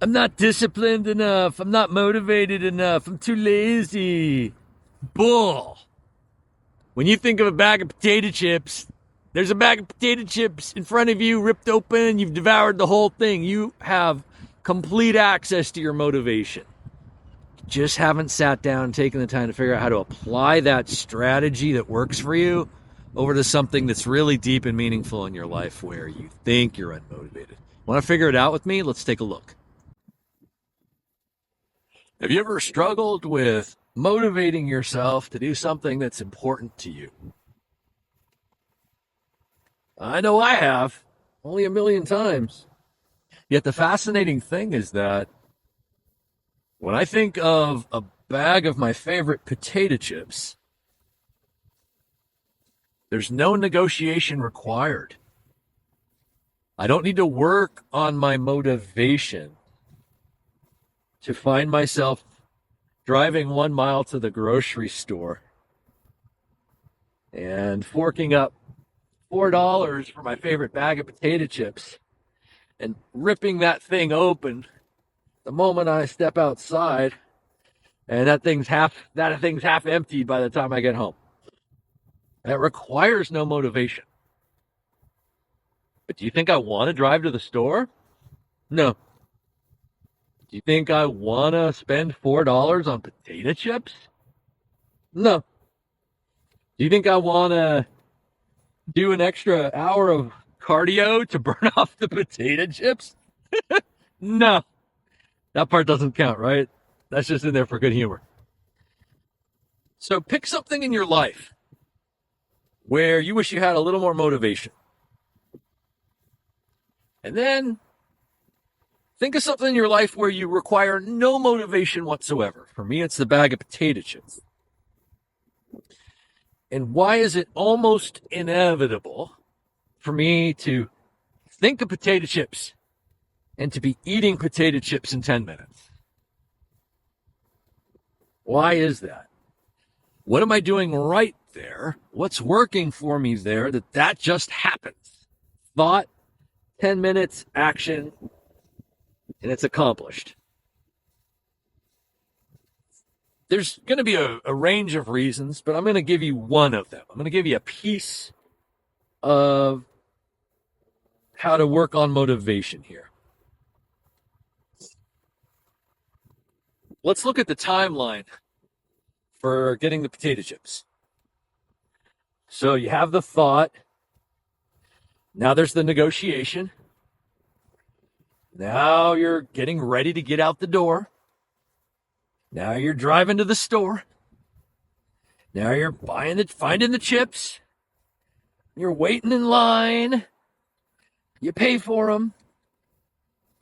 I'm not disciplined enough. I'm not motivated enough. I'm too lazy. Bull. When you think of a bag of potato chips, there's a bag of potato chips in front of you, ripped open. You've devoured the whole thing. You have complete access to your motivation. Just haven't sat down and taken the time to figure out how to apply that strategy that works for you over to something that's really deep and meaningful in your life where you think you're unmotivated. Want to figure it out with me? Let's take a look. Have you ever struggled with motivating yourself to do something that's important to you? I know I have, only a million times. Yet the fascinating thing is that when I think of a bag of my favorite potato chips, there's no negotiation required. I don't need to work on my motivation to find myself driving 1 mile to the grocery store and forking up $4 for my favorite bag of potato chips and ripping that thing open the moment I step outside, and that thing's half emptied by the time I get home. That requires no motivation. But do you think I want to drive to the store? No. Do you think I want to spend $4 on potato chips? No. Do you think I want to do an extra hour of cardio to burn off the potato chips? No. That part doesn't count, right? That's just in there for good humor. So pick something in your life where you wish you had a little more motivation. And then think of something in your life where you require no motivation whatsoever. For me, it's the bag of potato chips. And why is it almost inevitable for me to think of potato chips and to be eating potato chips in 10 minutes? Why is that? What am I doing right there? What's working for me there that just happens? Thought, 10 minutes, action, and it's accomplished. There's going to be a range of reasons, but I'm going to give you one of them. I'm going to give you a piece of how to work on motivation here. Let's look at the timeline for getting the potato chips. So you have the thought. Now there's the negotiation. Now you're getting ready to get out the door. Now you're driving to the store. Now you're finding the chips. You're waiting in line. You pay for them.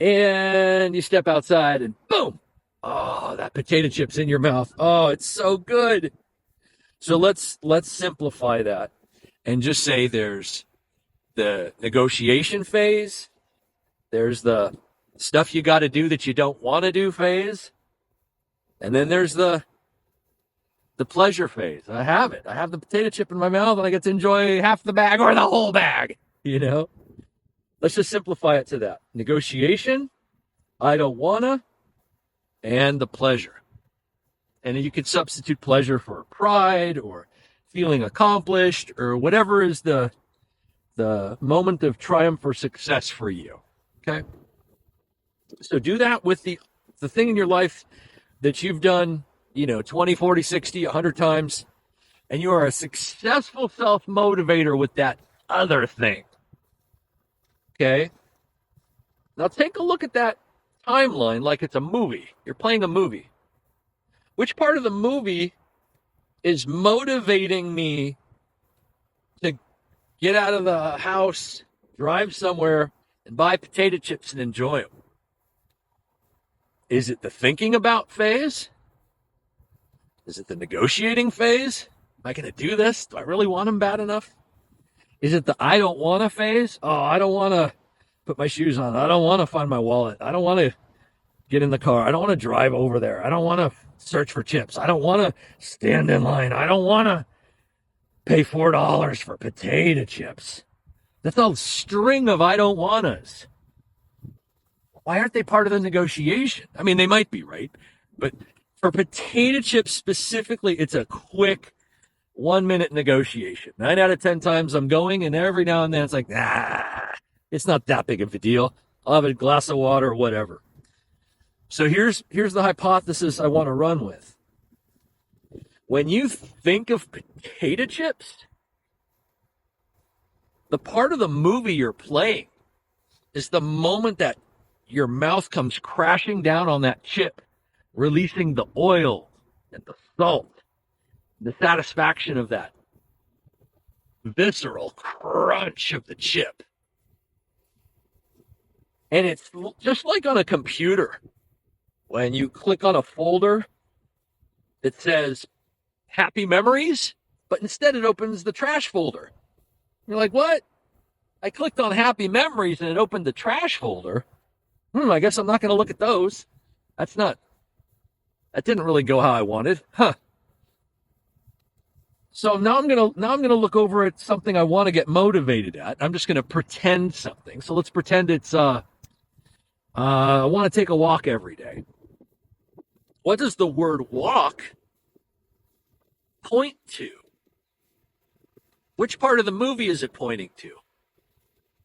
And you step outside and boom. Oh, that potato chip's in your mouth. Oh, it's so good. So let's simplify that and just say there's the negotiation phase. There's the stuff you got to do that you don't want to do phase. And then there's the pleasure phase. I have it. I have the potato chip in my mouth and I get to enjoy half the bag or the whole bag, Let's just simplify it to that. Negotiation, I don't wanna, and the pleasure. And you could substitute pleasure for pride or feeling accomplished or whatever is the moment of triumph or success for you. Okay? So do that with the thing in your life that you've done, 20, 40, 60, 100 times, and you are a successful self-motivator with that other thing. Okay? Now take a look at that timeline like it's a movie. You're playing a movie. Which part of the movie is motivating me to get out of the house, drive somewhere, and buy potato chips and enjoy them? Is it the thinking about phase? Is it the negotiating phase? Am I going to do this? Do I really want them bad enough? Is it the I don't want to phase? Oh, I don't want to put my shoes on. I don't want to find my wallet. I don't want to get in the car. I don't want to drive over there. I don't want to search for chips. I don't want to stand in line. I don't want to pay $4 for potato chips. That's a string of I don't wannas. why aren't they part of the negotiation? I mean, they might be, right? But for potato chips specifically, it's a quick 1 minute negotiation. 9 out of 10 times I'm going, and every now and then it's like, it's not that big of a deal. I'll have a glass of water or whatever. So here's the hypothesis I want to run with. When you think of potato chips, the part of the movie you're playing is the moment that your mouth comes crashing down on that chip, releasing the oil and the salt, the satisfaction of that visceral crunch of the chip. And it's just like on a computer. When you click on a folder that says happy memories, but instead it opens the trash folder. You're like, what? I clicked on happy memories and it opened the trash folder. I guess I'm not going to look at those. That didn't really go how I wanted. So now I'm going to look over at something I want to get motivated at. I'm just going to pretend something. So let's pretend it's I want to take a walk every day. What does the word walk point to? Which part of the movie is it pointing to?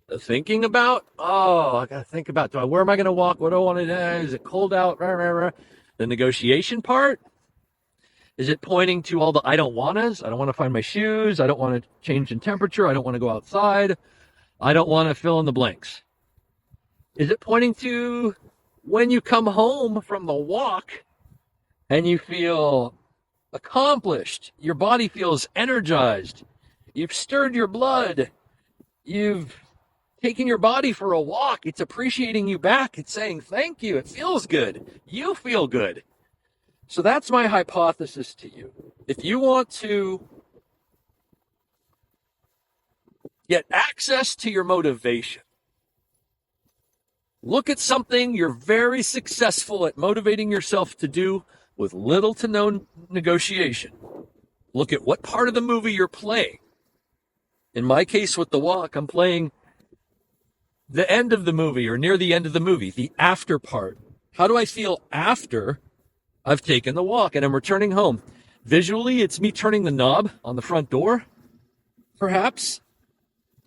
The thinking about? Oh, I got to think about, where am I going to walk? What do I want to do? Is it cold out? The negotiation part? Is it pointing to all the I don't wannas? I don't want to find my shoes. I don't want to change in temperature. I don't want to go outside. I don't want to fill in the blanks. Is it pointing to when you come home from the walk and you feel accomplished? Your body feels energized. You've stirred your blood. You've taken your body for a walk. It's appreciating you back. It's saying thank you. It feels good. You feel good. So that's my hypothesis to you. If you want to get access to your motivation, look at something you're very successful at motivating yourself to do with little to no negotiation. Look at what part of the movie you're playing. In my case with the walk, I'm playing the end of the movie or near the end of the movie, the after part. How do I feel after I've taken the walk and I'm returning home? Visually, it's me turning the knob on the front door, perhaps,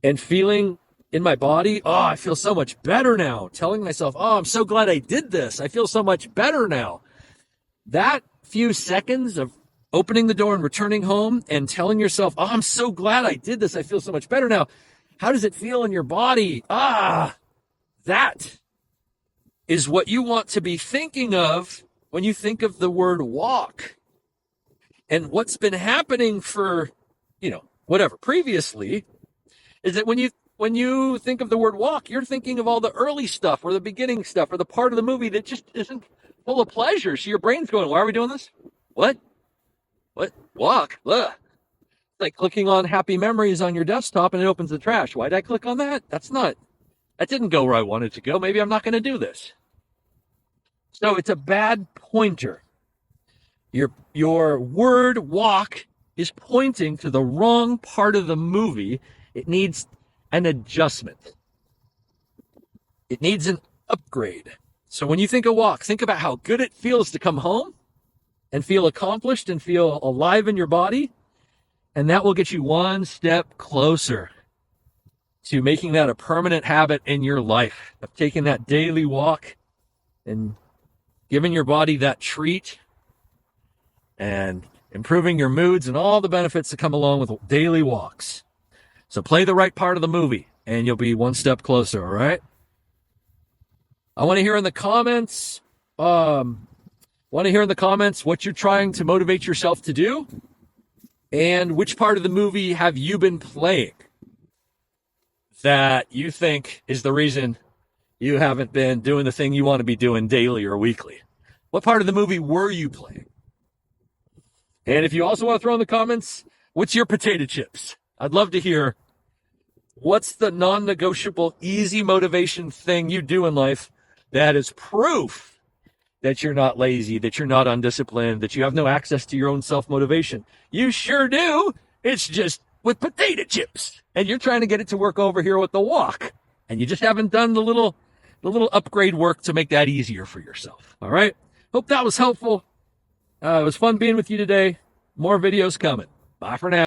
and feeling in my body, I feel so much better now. Telling myself, I'm so glad I did this. I feel so much better now. That few seconds of opening the door and returning home and telling yourself, I'm so glad I did this. I feel so much better now. How does it feel in your body? That is what you want to be thinking of when you think of the word walk. And what's been happening for, previously is that when you think of the word walk, you're thinking of all the early stuff or the beginning stuff or the part of the movie that just isn't full of pleasure. So your brain's going, why are we doing this? What? Walk? Ugh. It's like clicking on happy memories on your desktop and it opens the trash. Why did I click on that? That didn't go where I wanted to go. Maybe I'm not going to do this. So it's a bad pointer. Your word walk is pointing to the wrong part of the movie. It needs an adjustment. It needs an upgrade. So when you think of walk, think about how good it feels to come home and feel accomplished and feel alive in your body. And that will get you one step closer to making that a permanent habit in your life, of taking that daily walk and giving your body that treat and improving your moods and all the benefits that come along with daily walks. So play the right part of the movie and you'll be one step closer, all right? I want to hear in the comments, what you're trying to motivate yourself to do and which part of the movie have you been playing that you think is the reason you haven't been doing the thing you want to be doing daily or weekly. What part of the movie were you playing? And if you also want to throw in the comments, what's your potato chips? I'd love to hear what's the non-negotiable, easy motivation thing you do in life that is proof that you're not lazy, that you're not undisciplined, that you have no access to your own self-motivation. You sure do. It's just with potato chips. And you're trying to get it to work over here with the walk. And you just haven't done the little little upgrade work to make that easier for yourself. All right. Hope that was helpful. It was fun being with you today. More videos coming. Bye for now.